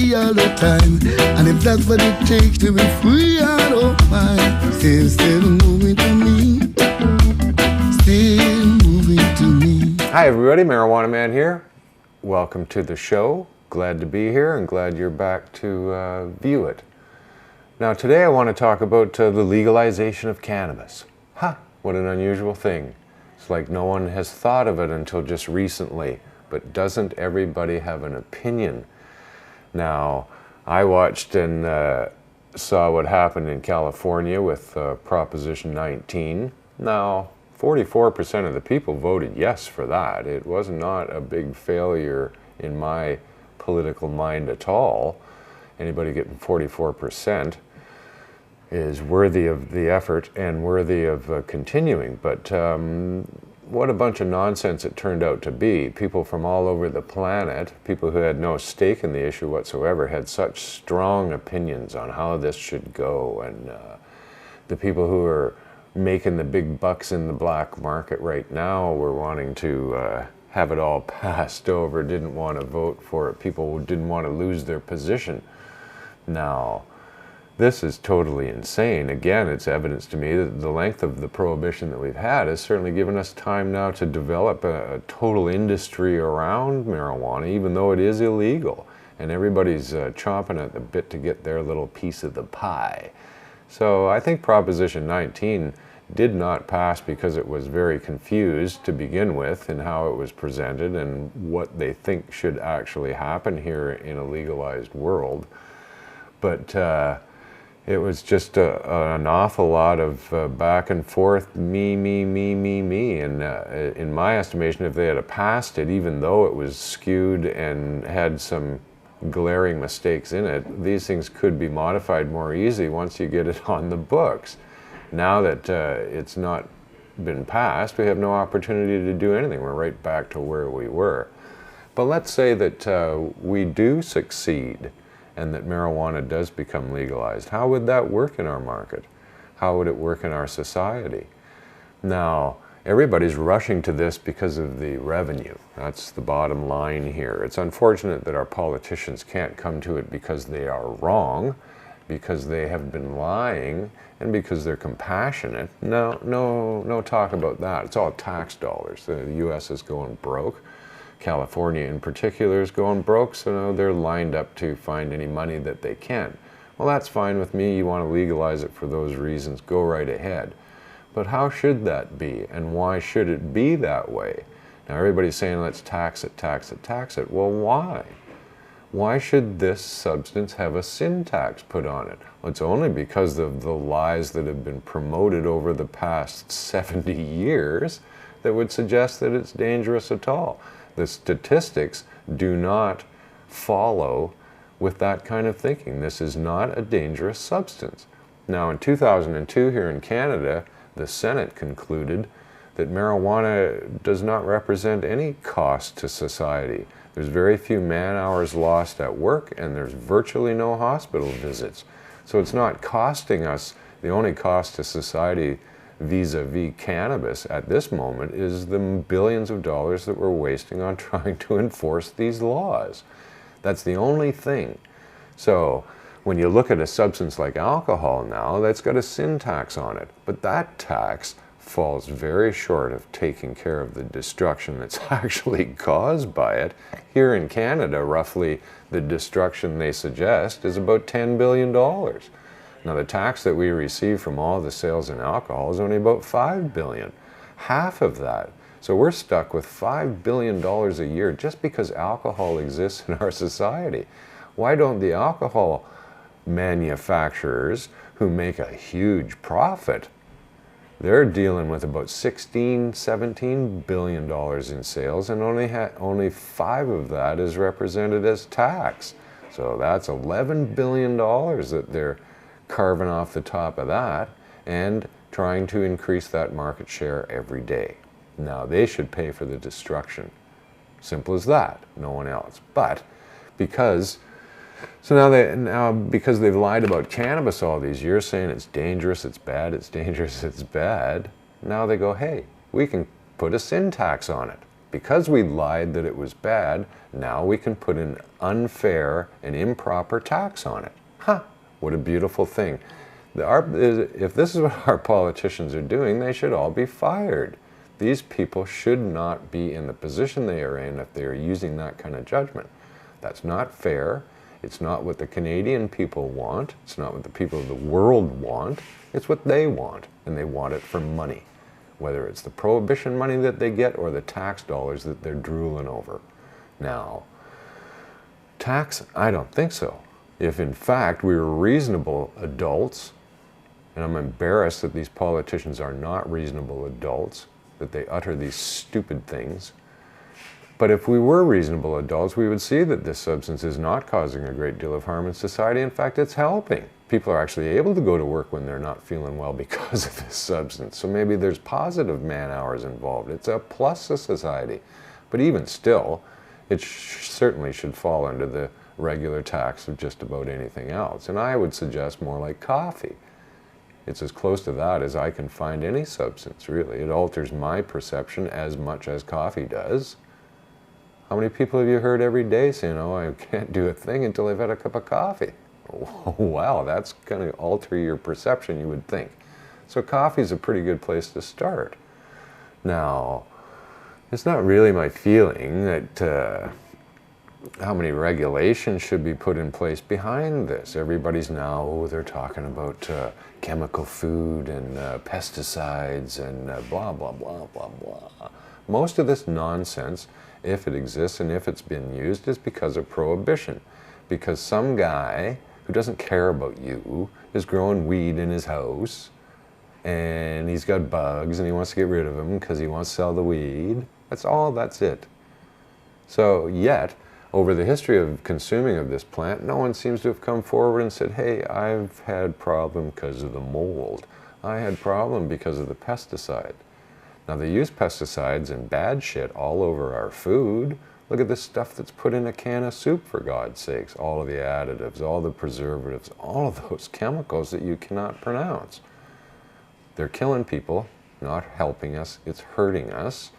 free all the time. And if that's what it takes to be free, I don't mind. Still moving to me. Still moving to me. Hi everybody, Marijuana Man here. Welcome to the show. Glad to be here and glad you're back to view it. Now today I want to talk about the legalization of cannabis. What an unusual thing. It's like no one has thought of it until just recently, but doesn't everybody have an opinion? Now, I watched and saw what happened in California with Proposition 19. Now, 44% of the people voted yes for that. It was not a big failure in my political mind at all. Anybody getting 44% is worthy of the effort and worthy of continuing. But what a bunch of nonsense it turned out to be. People from all over the planet, people who had no stake in the issue whatsoever, had such strong opinions on how this should go. And the people who are making the big bucks in the black market right now were wanting to have it all passed over, didn't want to vote for it. People didn't want to lose their position. Now, this is totally insane. Again, it's evidence to me that the length of the prohibition that we've had has certainly given us time now to develop a total industry around marijuana, even though it is illegal. And everybody's chomping at the bit to get their little piece of the pie. So I think Proposition 19 did not pass because it was very confused to begin with in how it was presented and what they think should actually happen here in a legalized world. But it was just an awful lot of back and forth, me. And in my estimation, if they had passed it, even though it was skewed and had some glaring mistakes in it, these things could be modified more easily once you get it on the books. Now that it's not been passed, we have no opportunity to do anything. We're right back to where we were. But let's say that we do succeed and that marijuana does become legalized. How would that work in our market? How would it work in our society? Now, everybody's rushing to this because of the revenue. That's the bottom line here. It's unfortunate that our politicians can't come to it because they are wrong, because they have been lying, and because they're compassionate. No talk about that. It's all tax dollars. The U.S. is going broke. California in particular is going broke, so they're lined up to find any money that they can. Well, that's fine with me. You want to legalize it for those reasons, go right ahead. But how should that be, and why should it be that way? Now everybody's saying let's tax it. Well, why? Why should this substance have a sin tax put on it? Well, it's only because of the lies that have been promoted over the past 70 years that would suggest that it's dangerous at all. The statistics do not follow with that kind of thinking. This is not a dangerous substance. Now, in 2002 here in Canada, the Senate concluded that marijuana does not represent any cost to society. There's very few man-hours lost at work, and there's virtually no hospital visits. So it's not costing us. The only cost to society vis-a-vis cannabis at this moment is the billions of dollars that we're wasting on trying to enforce these laws. That's the only thing. So when you look at a substance like alcohol now, that's got a sin tax on it. But that tax falls very short of taking care of the destruction that's actually caused by it. Here in Canada, roughly the destruction they suggest is about $10 billion. Now, the tax that we receive from all the sales in alcohol is only about $5 billion, half of that. So we're stuck with $5 billion a year just because alcohol exists in our society. Why don't the alcohol manufacturers, who make a huge profit, they're dealing with about $16–17 billion in sales, and only 5 of that is represented as tax. So that's $11 billion that they're carving off the top of that and trying to increase that market share every day. Now, they should pay for the destruction. Simple as that, no one else. But because they've lied about cannabis all these years, saying it's dangerous, it's bad, now they go, hey, we can put a sin tax on it. Because we lied that it was bad, now we can put an unfair and improper tax on it. Huh, what a beautiful thing. If this is what our politicians are doing, they should all be fired. These people should not be in the position they are in if they are using that kind of judgment. That's not fair. It's not what the Canadian people want. It's not what the people of the world want. It's what they want, and they want it for money. Whether it's the prohibition money that they get or the tax dollars that they're drooling over. Now, tax, I don't think so. If in fact we were reasonable adults, and I'm embarrassed that these politicians are not reasonable adults, that they utter these stupid things. But if we were reasonable adults, we would see that this substance is not causing a great deal of harm in society. In fact, it's helping. People are actually able to go to work when they're not feeling well because of this substance. So maybe there's positive man hours involved. It's a plus to society. But even still, it certainly should fall under the regular tax of just about anything else. And I would suggest more like coffee. It's as close to that as I can find any substance, really. It alters my perception as much as coffee does. How many people have you heard every day saying, oh, I can't do a thing until I've had a cup of coffee? Wow, that's going to alter your perception, you would think. So coffee is a pretty good place to start. Now, it's not really my feeling that how many regulations should be put in place behind this. Everybody's now, they're talking about chemical food and pesticides and blah, blah, blah, blah, blah. Most of this nonsense, if it exists and if it's been used, is because of prohibition. Because some guy who doesn't care about you is growing weed in his house and he's got bugs and he wants to get rid of them because he wants to sell the weed. That's it. So yet, over the history of consuming of this plant, no one seems to have come forward and said, hey, I've had problem because of the mold. I had problem because of the pesticide. Now they use pesticides and bad shit all over our food. Look at the stuff that's put in a can of soup, for God's sakes. All of the additives, all the preservatives, all of those chemicals that you cannot pronounce. They're killing people, not helping us, it's hurting us.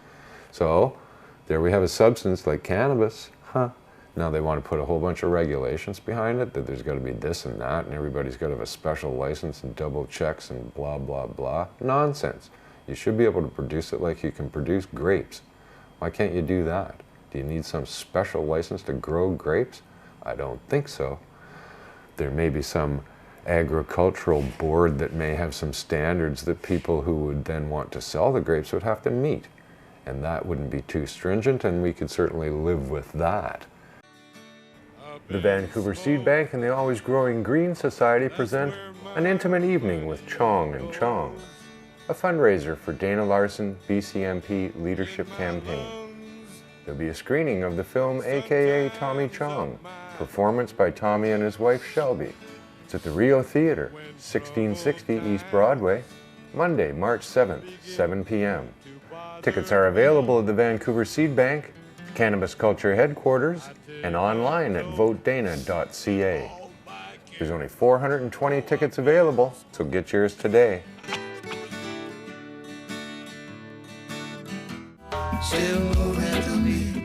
So there we have a substance like cannabis. Now they want to put a whole bunch of regulations behind it, that there's got to be this and that, and everybody's got to have a special license and double checks and blah, blah, blah. Nonsense. You should be able to produce it like you can produce grapes. Why can't you do that? Do you need some special license to grow grapes? I don't think so. There may be some agricultural board that may have some standards that people who would then want to sell the grapes would have to meet. And that wouldn't be too stringent, and we could certainly live with that. The Vancouver Seed Bank and the Always Growing Green Society present An Intimate Evening with Chong and Chong, a fundraiser for Dana Larson BCMP Leadership Campaign. There'll be a screening of the film AKA Tommy Chong, performance by Tommy and his wife Shelby. It's at the Rio Theatre, 1660 East Broadway, Monday, March 7th, 7 p.m. Tickets are available at the Vancouver Seed Bank, Cannabis Culture Headquarters, and online at votedana.ca. There's only 420 tickets available, so get yours today. Still moving to me.